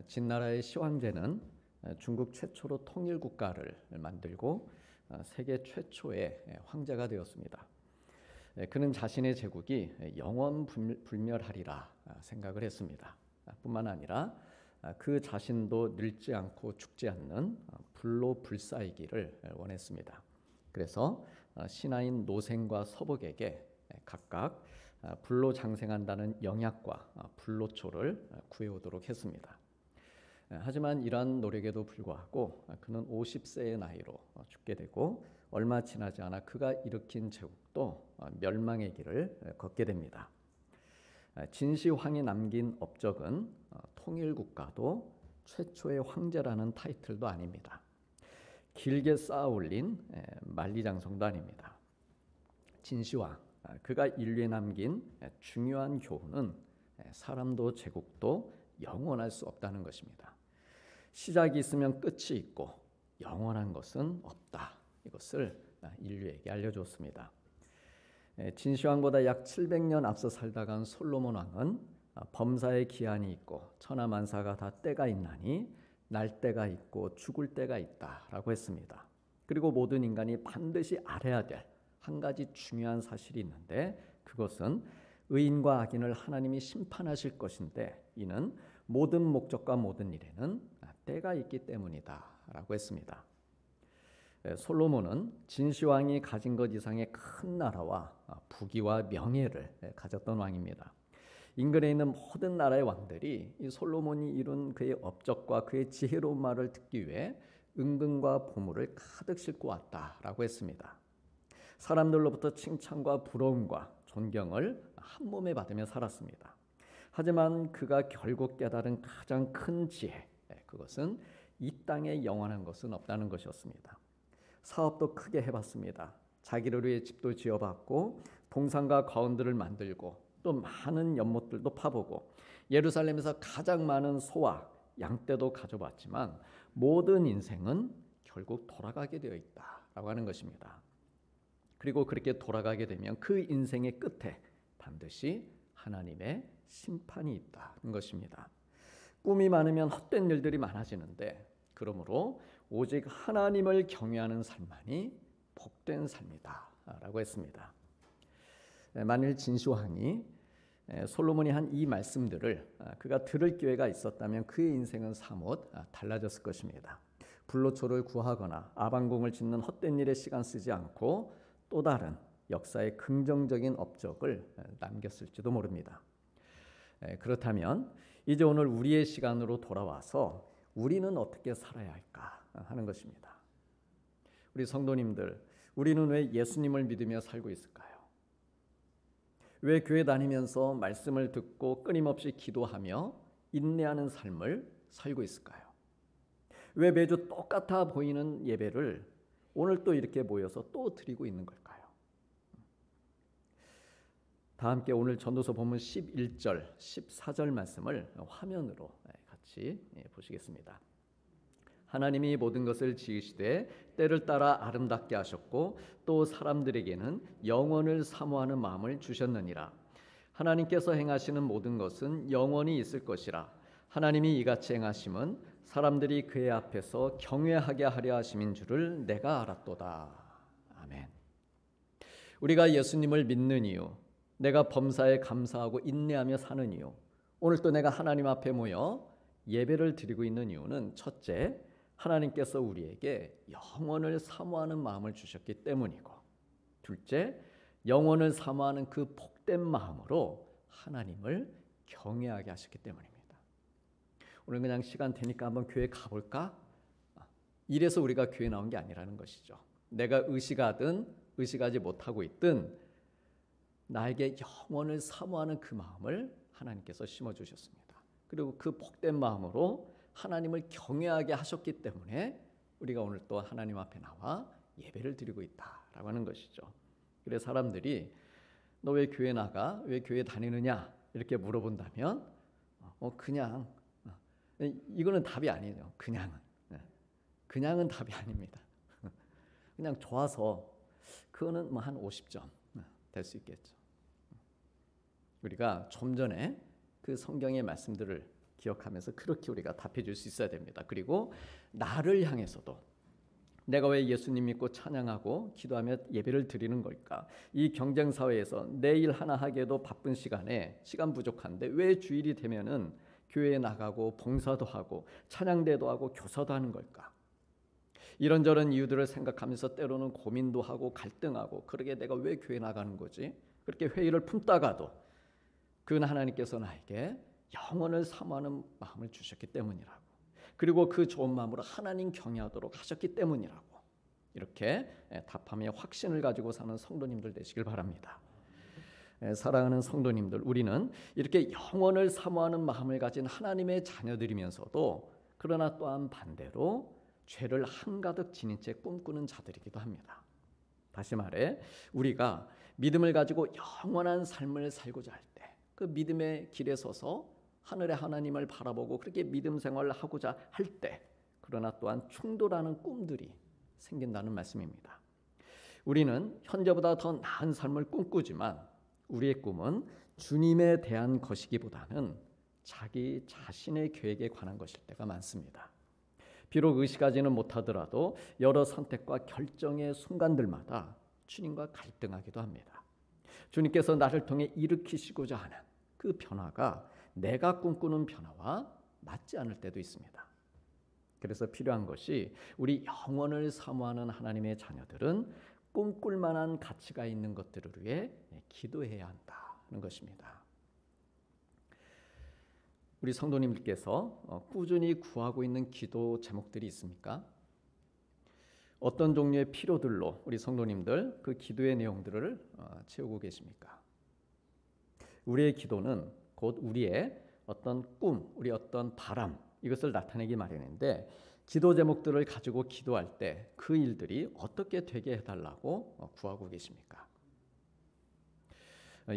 진나라의 시황제는 중국 최초로 통일국가를 만들고 세계 최초의 황제가 되었습니다. 그는 자신의 제국이 영원불멸하리라 생각을 했습니다. 뿐만 아니라 그 자신도 늙지 않고 죽지 않는 불로불사이기를 원했습니다. 그래서 신하인 노생과 서복에게 각각 불로 장생한다는 영약과 불로초를 구해오도록 했습니다. 하지만 이러한 노력에도 불구하고 그는 50세의 나이로 죽게 되고 얼마 지나지 않아 그가 일으킨 제국도 멸망의 길을 걷게 됩니다. 진시황이 남긴 업적은 통일국가도 최초의 황제라는 타이틀도 아닙니다. 길게 쌓아 올린 만리장성도 아닙니다. 진시황, 그가 인류에 남긴 중요한 교훈은 사람도 제국도 영원할 수 없다는 것입니다. 시작이 있으면 끝이 있고 영원한 것은 없다. 이것을 인류에게 알려줬습니다. 진시황보다 약 700년 앞서 살다 간 솔로몬 왕은 범사에 기한이 있고 천하만사가 다 때가 있나니 날 때가 있고 죽을 때가 있다라고 했습니다. 그리고 모든 인간이 반드시 알아야 될 한 가지 중요한 사실이 있는데 그것은 의인과 악인을 하나님이 심판하실 것인데 이는 모든 목적과 모든 일에는 때가 있기 때문이다 라고 했습니다. 솔로몬은 진시황이 가진 것 이상의 큰 나라와 부귀와 명예를 가졌던 왕입니다. 인근에 있는 모든 나라의 왕들이 이 솔로몬이 이룬 그의 업적과 그의 지혜로운 말을 듣기 위해 은근과 보물을 가득 싣고 왔다라고 했습니다. 사람들로부터 칭찬과 부러움과 존경을 한 몸에 받으며 살았습니다. 하지만 그가 결국 깨달은 가장 큰 지혜, 그것은 이 땅에 영원한 것은 없다는 것이었습니다. 사업도 크게 해봤습니다. 자기를 위해 집도 지어봤고 동산과 가운들을 만들고 또 많은 연못들도 파보고 예루살렘에서 가장 많은 소와 양떼도 가져봤지만 모든 인생은 결국 돌아가게 되어 있다라고 하는 것입니다. 그리고 그렇게 돌아가게 되면 그 인생의 끝에 반드시 하나님의 심판이 있다는 것입니다. 꿈이 많으면 헛된 일들이 많아지는데 그러므로 오직 하나님을 경외하는 삶만이 복된 삶이다 라고 했습니다. 만일 진시황이 솔로몬이 한 이 말씀들을 그가 들을 기회가 있었다면 그의 인생은 사뭇 달라졌을 것입니다. 불로초를 구하거나 아방궁을 짓는 헛된 일에 시간 쓰지 않고 또 다른 역사의 긍정적인 업적을 남겼을지도 모릅니다. 그렇다면 이제 오늘 우리의 시간으로 돌아와서 우리는 어떻게 살아야 할까 하는 것입니다. 우리 성도님들, 우리는 왜 예수님을 믿으며 살고 있을까요? 왜 교회 다니면서 말씀을 듣고 끊임없이 기도하며 인내하는 삶을 살고 있을까요? 왜 매주 똑같아 보이는 예배를 오늘 또 이렇게 모여서 또 드리고 있는 걸까요? 다 함께 오늘 전도서 본문 11절, 14절 말씀을 화면으로 같이 보시겠습니다. 하나님이 모든 것을 지으시되 때를 따라 아름답게 하셨고 또 사람들에게는 영원을 사모하는 마음을 주셨느니라. 하나님께서 행하시는 모든 것은 영원히 있을 것이라. 하나님이 이같이 행하심은 사람들이 그의 앞에서 경외하게 하려 하심인 줄을 내가 알았도다. 아멘. 우리가 예수님을 믿는 이유, 내가 범사에 감사하고 인내하며 사는 이유, 오늘 또 내가 하나님 앞에 모여 예배를 드리고 있는 이유는 첫째, 하나님께서 우리에게 영원을 사모하는 마음을 주셨기 때문이고 둘째, 영원을 사모하는 그 복된 마음으로 하나님을 경외하게 하셨기 때문입니다. 오늘 그냥 시간 되니까 한번 교회 가볼까? 이래서 우리가 교회 나온 게 아니라는 것이죠. 내가 의식하든 의식하지 못하고 있든 나에게 영원을 사모하는 그 마음을 하나님께서 심어주셨습니다. 그리고 그 복된 마음으로 하나님을 경외하게 하셨기 때문에 우리가 오늘 또 하나님 앞에 나와 예배를 드리고 있다라고 하는 것이죠. 그래서 사람들이 너 왜 교회 나가? 왜 교회 다니느냐? 이렇게 물어본다면 그냥 이거는 답이 아니에요. 그냥은 답이 아닙니다. 그냥 좋아서 그거는 뭐 한 50점 될 수 있겠죠. 우리가 좀 전에 그 성경의 말씀들을 기억하면서 그렇게 우리가 답해 줄 수 있어야 됩니다. 그리고 나를 향해서도 내가 왜 예수님 믿고 찬양하고 기도하며 예배를 드리는 걸까? 이 경쟁 사회에서 내 일 하나 하기에도 바쁜 시간에 시간 부족한데 왜 주일이 되면은 교회에 나가고 봉사도 하고 찬양대도 하고 교사도 하는 걸까? 이런저런 이유들을 생각하면서 때로는 고민도 하고 갈등하고 그러게 내가 왜 교회 나가는 거지? 그렇게 회의를 품다가도 그건 하나님께서 나에게 영원을 사모하는 마음을 주셨기 때문이라고. 그리고 그 좋은 마음으로 하나님 경외하도록 하셨기 때문이라고. 이렇게 답하며 확신을 가지고 사는 성도님들 되시길 바랍니다. 사랑하는 성도님들, 우리는 이렇게 영원을 사모하는 마음을 가진 하나님의 자녀들이면서도 그러나 또한 반대로 죄를 한가득 지닌 채 꿈꾸는 자들이기도 합니다. 다시 말해 우리가 믿음을 가지고 영원한 삶을 살고자 할 때 그 믿음의 길에 서서 하늘의 하나님을 바라보고 그렇게 믿음 생활을 하고자 할 때 그러나 또한 충돌하는 꿈들이 생긴다는 말씀입니다. 우리는 현재보다 더 나은 삶을 꿈꾸지만 우리의 꿈은 주님에 대한 것이기보다는 자기 자신의 계획에 관한 것일 때가 많습니다. 비록 의식하지는 못하더라도 여러 선택과 결정의 순간들마다 주님과 갈등하기도 합니다. 주님께서 나를 통해 일으키시고자 하는 그 변화가 내가 꿈꾸는 변화와 맞지 않을 때도 있습니다. 그래서 필요한 것이 우리 영원을 사모하는 하나님의 자녀들은 꿈꿀 만한 가치가 있는 것들을 위해 기도해야 한다는 것입니다. 우리 성도님들께서 꾸준히 구하고 있는 기도 제목들이 있습니까? 어떤 종류의 필요들로 우리 성도님들 그 기도의 내용들을 채우고 계십니까? 우리의 기도는 곧 우리의 어떤 꿈, 우리 어떤 바람 이것을 나타내기 마련인데 기도 제목들을 가지고 기도할 때 그 일들이 어떻게 되게 해달라고 구하고 계십니까?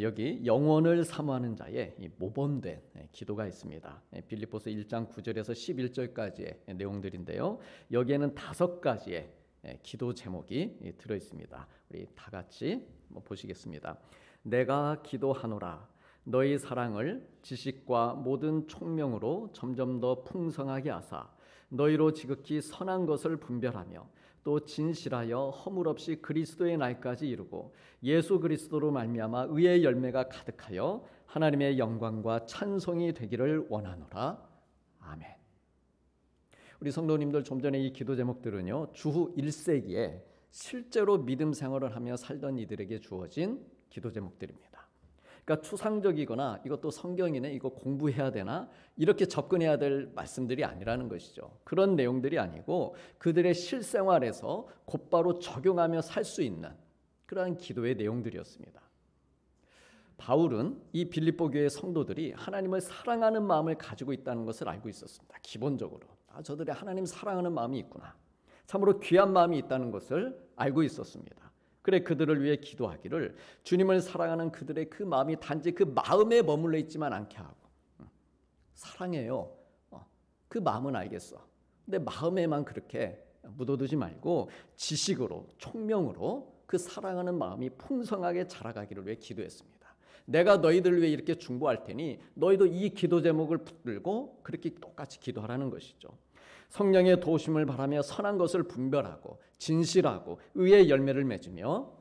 여기 영원을 사모하는 자의 모범된 기도가 있습니다. 빌립보서 1장 9절에서 11절까지의 내용들인데요. 여기에는 5가지의 기도 제목이 들어 있습니다. 우리 다 같이 보시겠습니다. 내가 기도하노라 너희 사랑을 지식과 모든 총명으로 점점 더 풍성하게 하사 너희로 지극히 선한 것을 분별하며 또 진실하여 허물 없이 그리스도의 날까지 이루고 예수 그리스도로 말미암아 의의 열매가 가득하여 하나님의 영광과 찬송이 되기를 원하노라. 아멘. 우리 성도님들 좀 전에 이 기도 제목들은요 주후 1세기에 실제로 믿음 생활을 하며 살던 이들에게 주어진 기도 제목들입니다. 그러니까 추상적이거나 이것도 성경이네 이거 공부해야 되나 이렇게 접근해야 될 말씀들이 아니라는 것이죠. 그런 내용들이 아니고 그들의 실생활에서 곧바로 적용하며 살 수 있는 그러한 기도의 내용들이었습니다. 바울은 이 빌립보 교회 성도들이 하나님을 사랑하는 마음을 가지고 있다는 것을 알고 있었습니다. 기본적으로 저들이 하나님 사랑하는 마음이 있구나. 참으로 귀한 마음이 있다는 것을 알고 있었습니다. 그래 그들을 위해 기도하기를 주님을 사랑하는 그들의 그 마음이 단지 그 마음에 머물러 있지만 않게 하고 사랑해요. 그 마음은 알겠어. 근데 마음에만 그렇게 묻어두지 말고 지식으로 총명으로 그 사랑하는 마음이 풍성하게 자라가기를 위해 기도했습니다. 내가 너희들을 위해 이렇게 중보할 테니 너희도 이 기도 제목을 붙들고 그렇게 똑같이 기도하라는 것이죠. 성령의 도우심을 바라며 선한 것을 분별하고 진실하고 의의 열매를 맺으며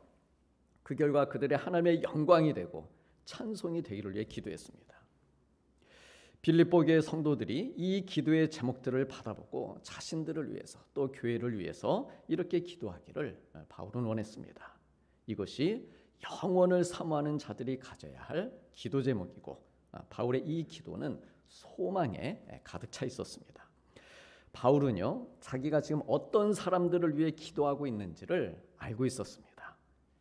그 결과 그들의 하나님의 영광이 되고 찬송이 되기를 위해 기도했습니다. 빌립보 교회 성도들이 이 기도의 제목들을 받아보고 자신들을 위해서 또 교회를 위해서 이렇게 기도하기를 바울은 원했습니다. 이것이 영원을 사모하는 자들이 가져야 할 기도 제목이고 바울의 이 기도는 소망에 가득 차 있었습니다. 바울은요 자기가 지금 어떤 사람들을 위해 기도하고 있는지를 알고 있었습니다.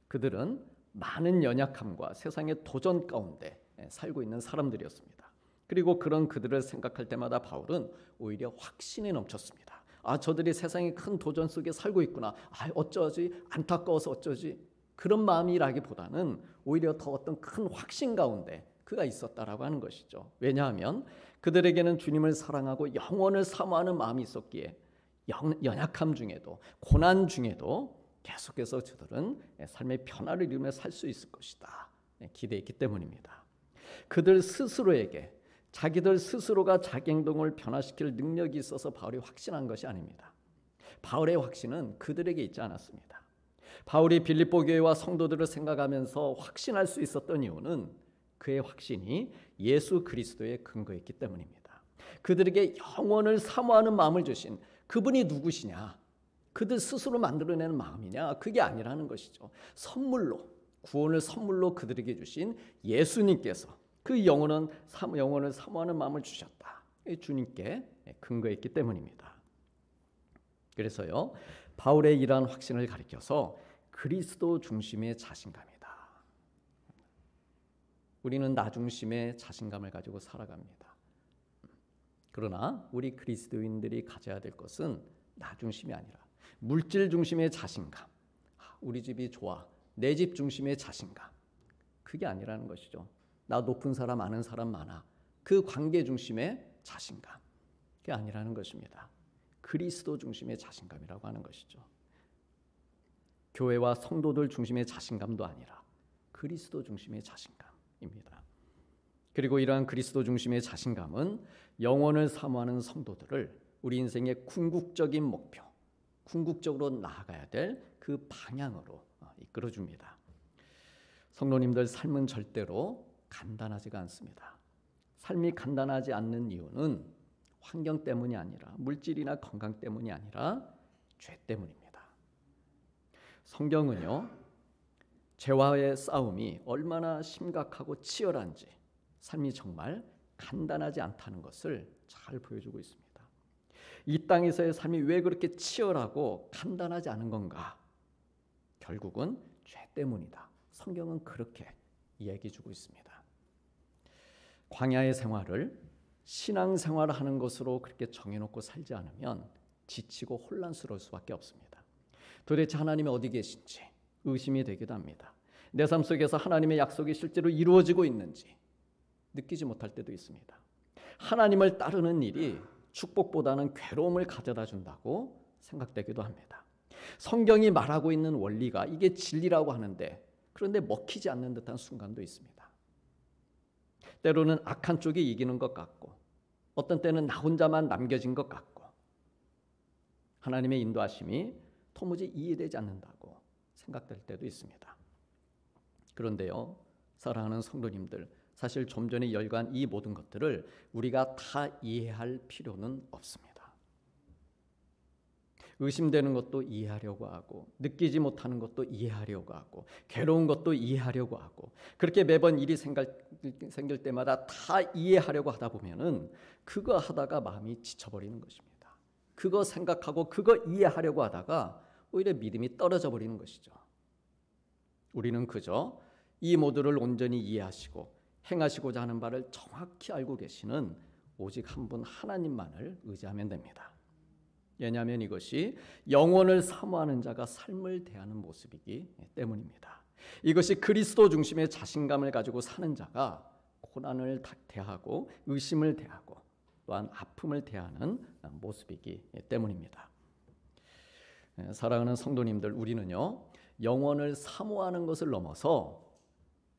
그들은 많은 연약함과 세상의 도전 가운데 살고 있는 사람들이었습니다. 그리고 그런 그들을 생각할 때마다 바울은 오히려 확신에 넘쳤습니다. 저들이 세상의 큰 도전 속에 살고 있구나. 어쩌지? 안타까워서 어쩌지? 그런 마음이라기보다는 오히려 더 어떤 큰 확신 가운데 그가 있었다라고 하는 것이죠. 왜냐하면 그들에게는 주님을 사랑하고 영원을 사모하는 마음이 있었기에 연약함 중에도 고난 중에도 계속해서 저들은 삶의 변화를 이루며 살 수 있을 것이다 기대했기 때문입니다. 그들 스스로에게 자기들 스스로가 자기 행동을 변화시킬 능력이 있어서 바울이 확신한 것이 아닙니다. 바울의 확신은 그들에게 있지 않았습니다. 바울이 빌립보 교회와 성도들을 생각하면서 확신할 수 있었던 이유는 그의 확신이 예수 그리스도에 근거했기 때문입니다. 그들에게 영원을 사모하는 마음을 주신 그분이 누구시냐? 그들 스스로 만들어내는 마음이냐? 그게 아니라는 것이죠. 선물로, 구원을 선물로 그들에게 주신 예수님께서 그 영원을 사모하는 마음을 주셨다. 주님께 근거했기 때문입니다. 그래서요, 바울의 이러한 확신을 가리켜서 그리스도 중심의 자신감이다. 우리는 나 중심의 자신감을 가지고 살아갑니다. 그러나 우리 그리스도인들이 가져야 될 것은 나 중심이 아니라 물질 중심의 자신감, 우리 집이 좋아, 내 집 중심의 자신감, 그게 아니라는 것이죠. 나 높은 사람, 아는 사람 많아, 그 관계 중심의 자신감, 그게 아니라는 것입니다. 그리스도 중심의 자신감이라고 하는 것이죠. 교회와 성도들 중심의 자신감도 아니라 그리스도 중심의 자신감입니다. 그리고 이러한 그리스도 중심의 자신감은 영원을 사모하는 성도들을 우리 인생의 궁극적인 목표, 궁극적으로 나아가야 될 그 방향으로 이끌어줍니다. 성도님들, 삶은 절대로 간단하지가 않습니다. 삶이 간단하지 않는 이유는 환경 때문이 아니라, 물질이나 건강 때문이 아니라 죄 때문입니다. 성경은요, 죄와의 싸움이 얼마나 심각하고 치열한지, 삶이 정말 간단하지 않다는 것을 잘 보여주고 있습니다. 이 땅에서의 삶이 왜 그렇게 치열하고 간단하지 않은 건가? 결국은 죄 때문이다. 성경은 그렇게 이야기해 주고 있습니다. 광야의 생활을 신앙생활을 하는 것으로 그렇게 정해놓고 살지 않으면 지치고 혼란스러울 수밖에 없습니다. 도대체 하나님이 어디 계신지 의심이 되기도 합니다. 내 삶 속에서 하나님의 약속이 실제로 이루어지고 있는지 느끼지 못할 때도 있습니다. 하나님을 따르는 일이 축복보다는 괴로움을 가져다 준다고 생각되기도 합니다. 성경이 말하고 있는 원리가 이게 진리라고 하는데, 그런데 먹히지 않는 듯한 순간도 있습니다. 때로는 악한 쪽이 이기는 것 같고, 어떤 때는 나 혼자만 남겨진 것 같고, 하나님의 인도하심이 도무지 이해되지 않는다고 생각될 때도 있습니다. 그런데요, 사랑하는 성도님들, 사실 좀 전에 열거한 이 모든 것들을 우리가 다 이해할 필요는 없습니다. 의심되는 것도 이해하려고 하고, 느끼지 못하는 것도 이해하려고 하고, 괴로운 것도 이해하려고 하고, 그렇게 매번 일이 생길 때마다 다 이해하려고 하다 보면은 그거 하다가 마음이 지쳐버리는 것입니다. 그거 생각하고 그거 이해하려고 하다가 오히려 믿음이 떨어져 버리는 것이죠. 우리는 그저 이 모두를 온전히 이해하시고 행하시고자 하는 바를 정확히 알고 계시는 오직 한 분 하나님만을 의지하면 됩니다. 왜냐하면 이것이 영원을 사모하는 자가 삶을 대하는 모습이기 때문입니다. 이것이 그리스도 중심의 자신감을 가지고 사는 자가 고난을 대하고 의심을 대하고 또한 아픔을 대하는 모습이기 때문입니다. 사랑하는 성도님들, 우리는요, 영원을 사모하는 것을 넘어서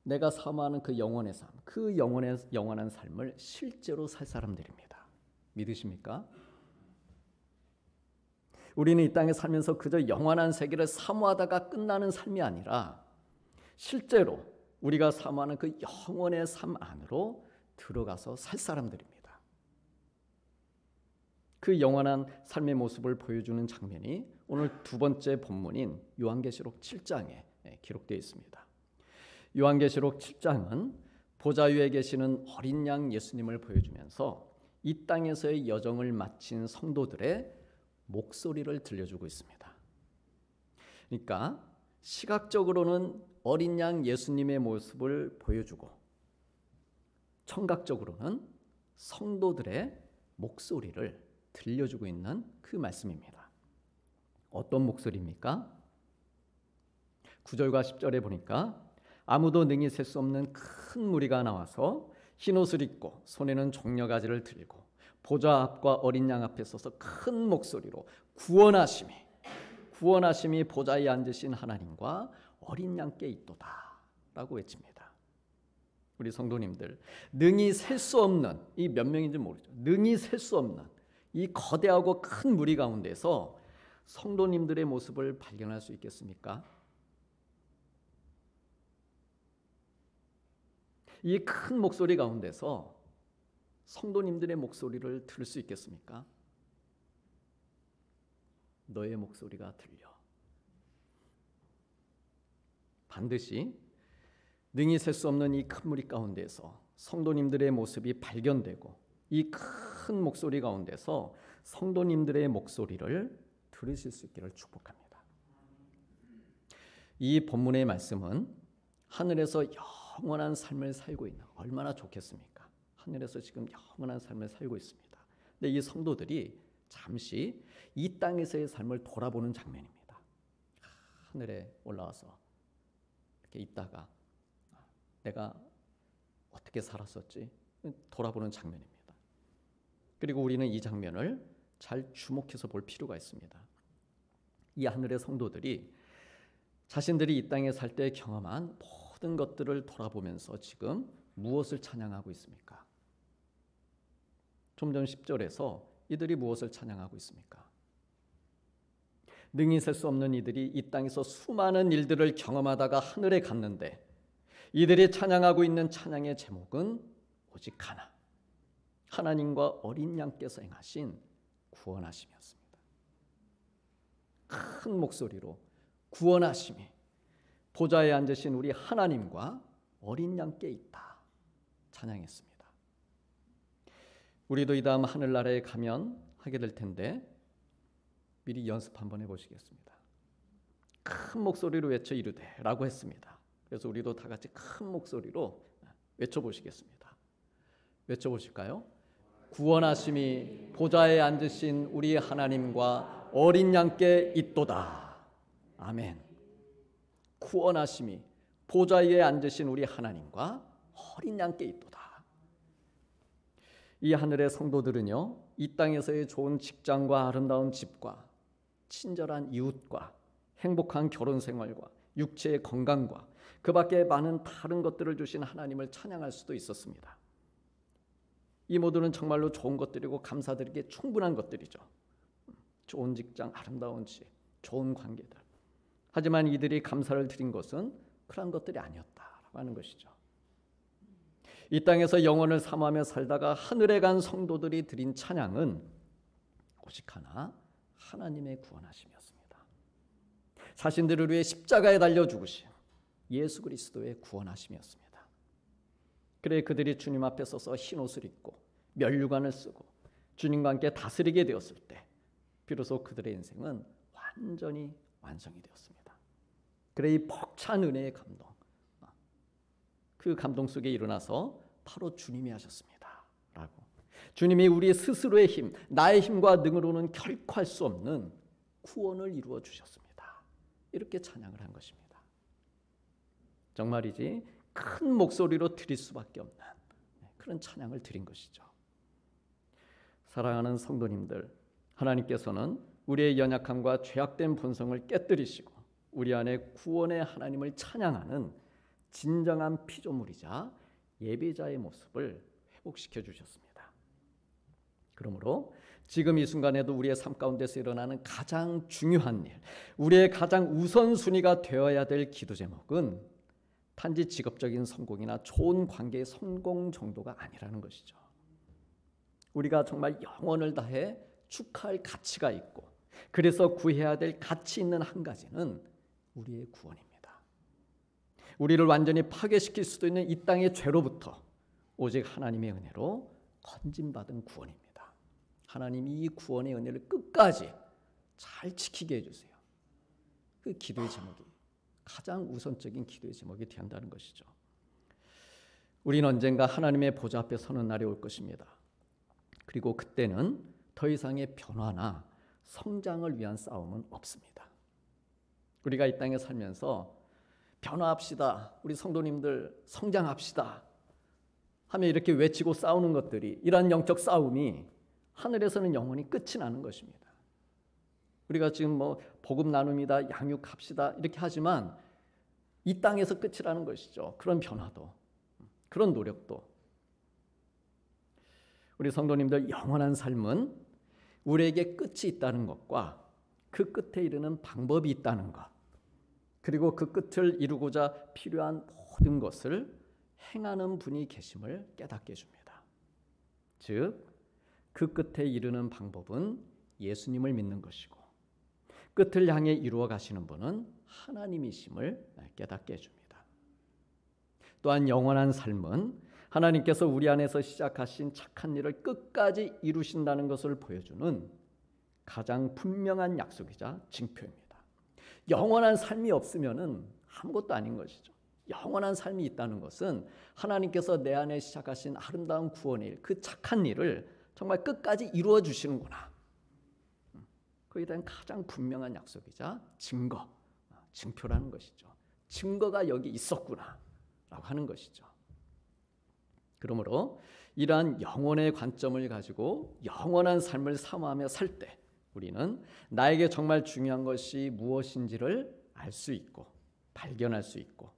내가 사모하는 그 영원의 삶, 그 영원한 삶을 실제로 살 사람들입니다. 믿으십니까? 우리는 이 땅에 살면서 그저 영원한 세계를 사모하다가 끝나는 삶이 아니라 실제로 우리가 사모하는 그 영원의 삶 안으로 들어가서 살 사람들입니다. 그 영원한 삶의 모습을 보여주는 장면이 오늘 두 번째 본문인 요한계시록 7장에 기록되어 있습니다. 요한계시록 7장은 보좌 위에 계시는 어린 양 예수님을 보여주면서 이 땅에서의 여정을 마친 성도들의 목소리를 들려주고 있습니다. 그러니까 시각적으로는 어린 양 예수님의 모습을 보여주고 청각적으로는 성도들의 목소리를 들려주고 있는 그 말씀입니다. 어떤 목소리입니까? 9절과 10절에 보니까 아무도 능히 셀 수 없는 큰 무리가 나와서 흰옷을 입고 손에는 종려가지를 들고 보좌 앞과 어린 양 앞에 서서 큰 목소리로 구원하심이 보좌에 앉으신 하나님과 어린 양께 있도다 라고 외칩니다. 우리 성도님들, 능히 셀 수 없는, 이 몇 명인지 모르죠. 능히 셀 수 없는 이 거대하고 큰 무리 가운데서 성도님들의 모습을 발견할 수 있겠습니까? 이 큰 목소리 가운데서 성도님들의 목소리를 들을 수 있겠습니까? 너의 목소리가 들려. 반드시 능히 셀 수 없는 이 큰 무리 가운데서 성도님들의 모습이 발견되고 이 큰 목소리 가운데서 성도님들의 목소리를 들으실 수 있기를 축복합니다. 이 본문의 말씀은 하늘에서 영원한 삶을 살고 있는, 얼마나 좋겠습니까? 하늘에서 지금 영원한 삶을 살고 있습니다. 근데 이 성도들이 잠시 이 땅에서의 삶을 돌아보는 장면입니다. 하늘에 올라와서 이렇게 있다가 내가 어떻게 살았었지? 돌아보는 장면입니다. 그리고 우리는 이 장면을 잘 주목해서 볼 필요가 있습니다. 이 하늘의 성도들이 자신들이 이 땅에 살 때 경험한 모든 것들을 돌아보면서 지금 무엇을 찬양하고 있습니까? 좀 전 10절에서 이들이 무엇을 찬양하고 있습니까? 능히 셀 수 없는 이들이 이 땅에서 수많은 일들을 경험하다가 하늘에 갔는데 이들이 찬양하고 있는 찬양의 제목은 오직 하나, 하나님과 어린 양께서 행하신 구원하심이었습니다. 큰 목소리로 구원하심이 보좌에 앉으신 우리 하나님과 어린 양께 있다 찬양했습니다. 우리도 이 다음 하늘나라에 가면 하게 될 텐데 미리 연습 한번 해보시겠습니다. 큰 목소리로 외쳐 이르되 라고 했습니다. 그래서 우리도 다 같이 큰 목소리로 외쳐보시겠습니다. 외쳐보실까요? 구원하심이 보좌에 앉으신 우리 하나님과 어린 양께 있도다. 아멘. 구원하심이 보좌에 앉으신 우리 하나님과 어린 양께 있도다. 이 하늘의 성도들은요, 이 땅에서의 좋은 직장과 아름다운 집과 친절한 이웃과 행복한 결혼 생활과 육체의 건강과 그 밖에 많은 다른 것들을 주신 하나님을 찬양할 수도 있었습니다. 이 모두는 정말로 좋은 것들이고 감사드리기에 충분한 것들이죠. 좋은 직장, 아름다운 집, 좋은 관계들. 하지만 이들이 감사를 드린 것은 그런 것들이 아니었다라고 하는 것이죠. 이 땅에서 영혼을 사모하며 살다가 하늘에 간 성도들이 드린 찬양은 오직 하나, 하나님의 구원하심이었습니다. 자신들을 위해 십자가에 달려 죽으신 예수 그리스도의 구원하심이었습니다. 그래 그들이 주님 앞에 서서 흰옷을 입고 면류관을 쓰고 주님과 함께 다스리게 되었을 때 비로소 그들의 인생은 완전히 완성이 되었습니다. 그래 이 벅찬 은혜의 감동, 그 감동 속에 일어나서 바로 주님이 하셨습니다 라고, 주님이 우리 스스로의 힘, 나의 힘과 능으로는 결코 할 수 없는 구원을 이루어 주셨습니다. 이렇게 찬양을 한 것입니다. 정말이지 큰 목소리로 드릴 수밖에 없는 그런 찬양을 드린 것이죠. 사랑하는 성도님들, 하나님께서는 우리의 연약함과 죄악된 본성을 깨뜨리시고 우리 안에 구원의 하나님을 찬양하는 진정한 피조물이자 예배자의 모습을 회복시켜 주셨습니다. 그러므로 지금 이 순간에도 우리의 삶 가운데서 일어나는 가장 중요한 일, 우리의 가장 우선순위가 되어야 될 기도 제목은 단지 직업적인 성공이나 좋은 관계의 성공 정도가 아니라는 것이죠. 우리가 정말 영혼을 다해 축하할 가치가 있고 그래서 구해야 될 가치 있는 한 가지는 우리의 구원입니다. 우리를 완전히 파괴시킬 수도 있는 이 땅의 죄로부터 오직 하나님의 은혜로 건진받은 구원입니다. 하나님이 이 구원의 은혜를 끝까지 잘 지키게 해주세요. 그 기도의 제목이 가장 우선적인 기도의 제목이 되어야 한다는 것이죠. 우리는 언젠가 하나님의 보좌 앞에 서는 날이 올 것입니다. 그리고 그때는 더 이상의 변화나 성장을 위한 싸움은 없습니다. 우리가 이 땅에 살면서 변화합시다, 우리 성도님들 성장합시다 하며 이렇게 외치고 싸우는 것들이, 이러한 영적 싸움이 하늘에서는 영원히 끝이 나는 것입니다. 우리가 지금 복음 나눔이다, 양육합시다 이렇게 하지만 이 땅에서 끝이라는 것이죠. 그런 변화도. 그런 노력도, 우리 성도님들, 영원한 삶은 우리에게 끝이 있다는 것과 그 끝에 이르는 방법이 있다는 것, 그리고 그 끝을 이루고자 필요한 모든 것을 행하는 분이 계심을 깨닫게 해줍니다. 즉, 그 끝에 이르는 방법은 예수님을 믿는 것이고, 끝을 향해 이루어 가시는 분은 하나님이심을 깨닫게 해줍니다. 또한 영원한 삶은 하나님께서 우리 안에서 시작하신 착한 일을 끝까지 이루신다는 것을 보여주는 가장 분명한 약속이자 징표입니다. 영원한 삶이 없으면은 아무것도 아닌 것이죠. 영원한 삶이 있다는 것은 하나님께서 내 안에 시작하신 아름다운 구원의 일, 그 착한 일을 정말 끝까지 이루어 주시는구나. 그에 대한 가장 분명한 약속이자 징표라는 것이죠. 증거가 여기 있었구나 라고 하는 것이죠. 그러므로 이러한 영혼의 관점을 가지고 영원한 삶을 사모하며 살 때 우리는 나에게 정말 중요한 것이 무엇인지를 알 수 있고 발견할 수 있고,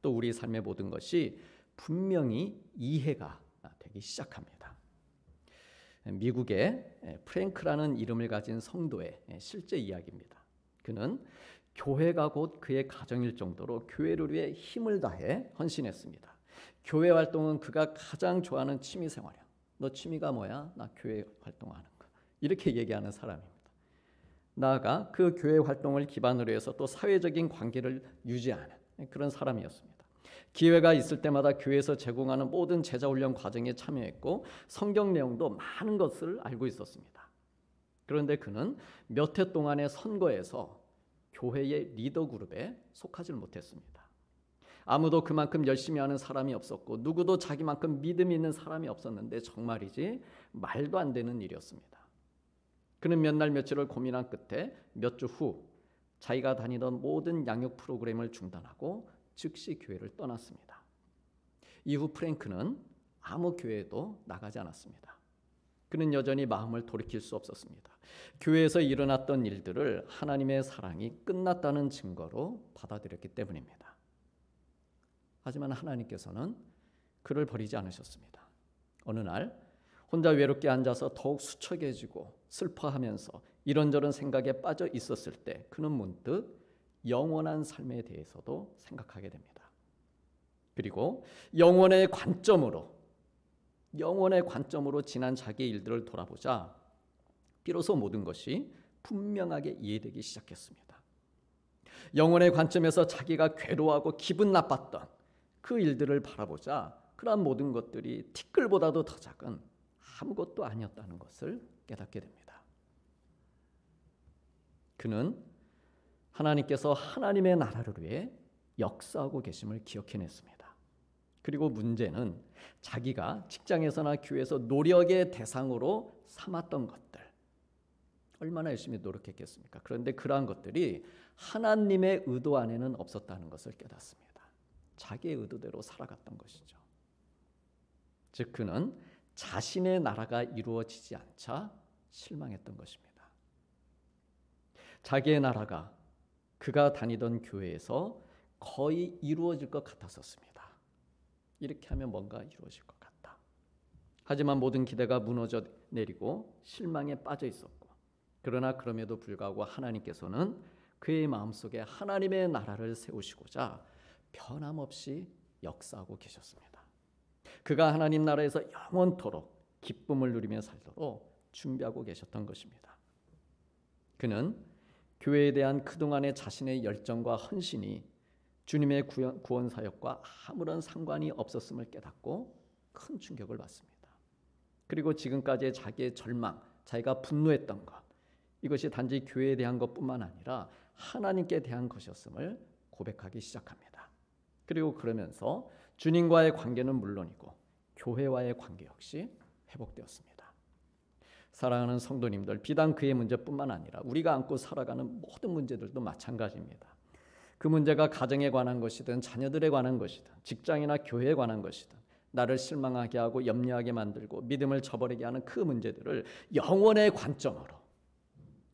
또 우리 삶의 모든 것이 분명히 이해가 되기 시작합니다. 미국의 프랭크라는 이름을 가진 성도의 실제 이야기입니다. 그는 교회가 곧 그의 가정일 정도로 교회를 위해 힘을 다해 헌신했습니다. 교회 활동은 그가 가장 좋아하는 취미 생활이야. 너 취미가 뭐야? 나 교회 활동하는 거. 이렇게 얘기하는 사람입니다. 나아가 그 교회 활동을 기반으로 해서 또 사회적인 관계를 유지하는 그런 사람이었습니다. 기회가 있을 때마다 교회에서 제공하는 모든 제자훈련 과정에 참여했고 성경 내용도 많은 것을 알고 있었습니다. 그런데 그는 몇 해 동안의 선거에서 교회의 리더 그룹에 속하지 못했습니다. 아무도 그만큼 열심히 하는 사람이 없었고 누구도 자기만큼 믿음 있는 사람이 없었는데 정말이지 말도 안 되는 일이었습니다. 그는 몇 날 며칠을 고민한 끝에 몇 주 후 자기가 다니던 모든 양육 프로그램을 중단하고 즉시 교회를 떠났습니다. 이후 프랭크는 아무 교회에도 나가지 않았습니다. 그는 여전히 마음을 돌이킬 수 없었습니다. 교회에서 일어났던 일들을 하나님의 사랑이 끝났다는 증거로 받아들였기 때문입니다. 하지만 하나님께서는 그를 버리지 않으셨습니다. 어느 날 혼자 외롭게 앉아서 더욱 수척해지고 슬퍼하면서 이런저런 생각에 빠져 있었을 때 그는 문득 영원한 삶에 대해서도 생각하게 됩니다. 그리고 영원의 관점으로 지난 자기의 일들을 돌아보자 비로소 모든 것이 분명하게 이해되기 시작했습니다. 영원의 관점에서 자기가 괴로워하고 기분 나빴던 그 일들을 바라보자 그러한 모든 것들이 티끌보다도 더 작은 아무것도 아니었다는 것을 깨닫게 됩니다. 그는 하나님께서 하나님의 나라를 위해 역사하고 계심을 기억해냈습니다. 그리고 문제는 자기가 직장에서나 교회에서 노력의 대상으로 삼았던 것들, 얼마나 열심히 노력했겠습니까? 그런데 그러한 것들이 하나님의 의도 안에는 없었다는 것을 깨닫습니다. 자기의 의도대로 살아갔던 것이죠. 즉 그는 자신의 나라가 이루어지지 않자 실망했던 것입니다. 자기의 나라가 그가 다니던 교회에서 거의 이루어질 것 같았었습니다. 이렇게 하면 뭔가 이루어질 것 같다. 하지만 모든 기대가 무너져 내리고 실망에 빠져 있었고, 그러나 그럼에도 불구하고 하나님께서는 그의 마음속에 하나님의 나라를 세우시고자 변함없이 역사하고 계셨습니다. 그가 하나님 나라에서 영원토록 기쁨을 누리며 살도록 준비하고 계셨던 것입니다. 그는 교회에 대한 그동안의 자신의 열정과 헌신이 주님의 구원 사역과 아무런 상관이 없었음을 깨닫고 큰 충격을 받습니다. 그리고 지금까지의 자기의 절망, 자기가 분노했던 것, 이것이 단지 교회에 대한 것뿐만 아니라 하나님께 대한 것이었음을 고백하기 시작합니다. 그리고 그러면서 주님과의 관계는 물론이고 교회와의 관계 역시 회복되었습니다. 사랑하는 성도님들, 비단 그의 문제뿐만 아니라 우리가 안고 살아가는 모든 문제들도 마찬가지입니다. 그 문제가 가정에 관한 것이든 자녀들에 관한 것이든 직장이나 교회에 관한 것이든 나를 실망하게 하고 염려하게 만들고 믿음을 저버리게 하는 그 문제들을 영원의 관점으로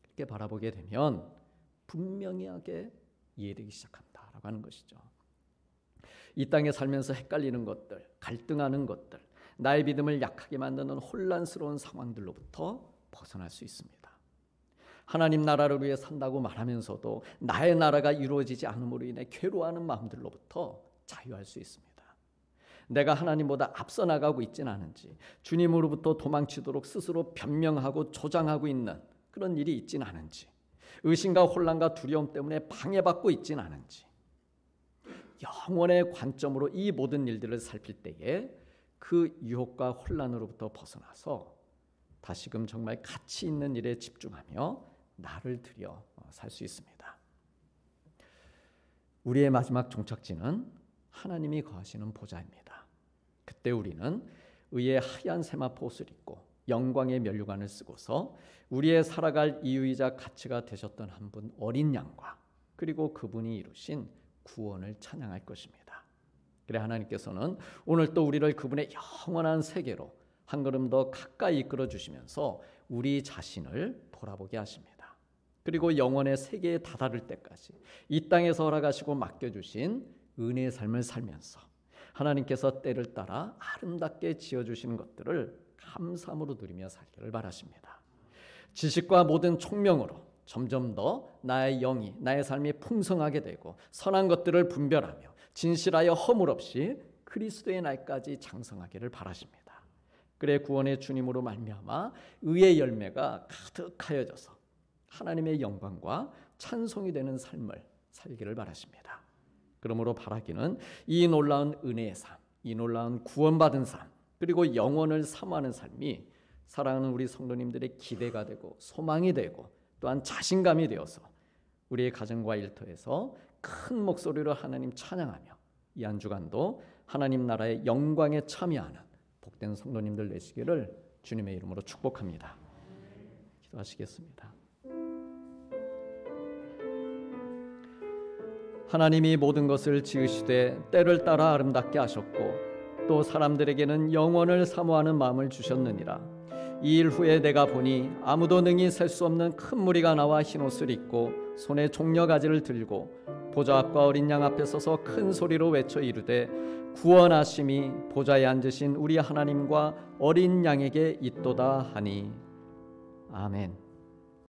이렇게 바라보게 되면 분명하게 이해되기 시작한다라고 하는 것이죠. 이 땅에 살면서 헷갈리는 것들, 갈등하는 것들, 나의 믿음을 약하게 만드는 혼란스러운 상황들로부터 벗어날 수 있습니다. 하나님 나라를 위해 산다고 말하면서도 나의 나라가 이루어지지 않음으로 인해 괴로워하는 마음들로부터 자유할 수 있습니다. 내가 하나님보다 앞서 나가고 있지는 않은지, 주님으로부터 도망치도록 스스로 변명하고 조장하고 있는 그런 일이 있지는 않은지, 의심과 혼란과 두려움 때문에 방해받고 있지는 않은지, 영원의 관점으로 이 모든 일들을 살필 때에 그 유혹과 혼란으로부터 벗어나서 다시금 정말 가치 있는 일에 집중하며 나를 들여 살 수 있습니다. 우리의 마지막 종착지는 하나님이 거하시는 보좌입니다. 그때 우리는 의의 하얀 세마포 옷을 입고 영광의 면류관을 쓰고서 우리의 살아갈 이유이자 가치가 되셨던 한 분 어린 양과 그리고 그분이 이루신 구원을 찬양할 것입니다. 그래 하나님께서는 오늘 또 우리를 그분의 영원한 세계로 한 걸음 더 가까이 이끌어 주시면서 우리 자신을 돌아보게 하십니다. 그리고 영원의 세계에 다다를 때까지 이 땅에서 허락하시고 맡겨주신 은혜의 삶을 살면서 하나님께서 때를 따라 아름답게 지어주시는 것들을 감사함으로 누리며 살기를 바라십니다. 지식과 모든 총명으로 점점 더 나의 영이, 나의 삶이 풍성하게 되고 선한 것들을 분별하며 진실하여 허물 없이 그리스도의 날까지 장성하기를 바라십니다. 그래 구원의 주님으로 말미암아 의의 열매가 가득하여져서 하나님의 영광과 찬송이 되는 삶을 살기를 바라십니다. 그러므로 바라기는 이 놀라운 은혜의 삶, 이 놀라운 구원받은 삶, 그리고 영원을 사모하는 삶이 사랑하는 우리 성도님들의 기대가 되고 소망이 되고 또한 자신감이 되어서 우리의 가정과 일터에서 큰 목소리로 하나님 찬양하며 이 한 주간도 하나님 나라의 영광에 참여하는 복된 성도님들 되시기를 주님의 이름으로 축복합니다. 기도하시겠습니다. 하나님이 모든 것을 지으시되 때를 따라 아름답게 하셨고 또 사람들에게는 영원을 사모하는 마음을 주셨느니라. 이 일 후에 내가 보니 아무도 능히 셀 수 없는 큰 무리가 나와 흰옷을 입고 손에 종려가지를 들고 보좌 앞과 어린 양 앞에 서서 큰 소리로 외쳐 이르되 구원하심이 보좌에 앉으신 우리 하나님과 어린 양에게 있도다 하니. 아멘.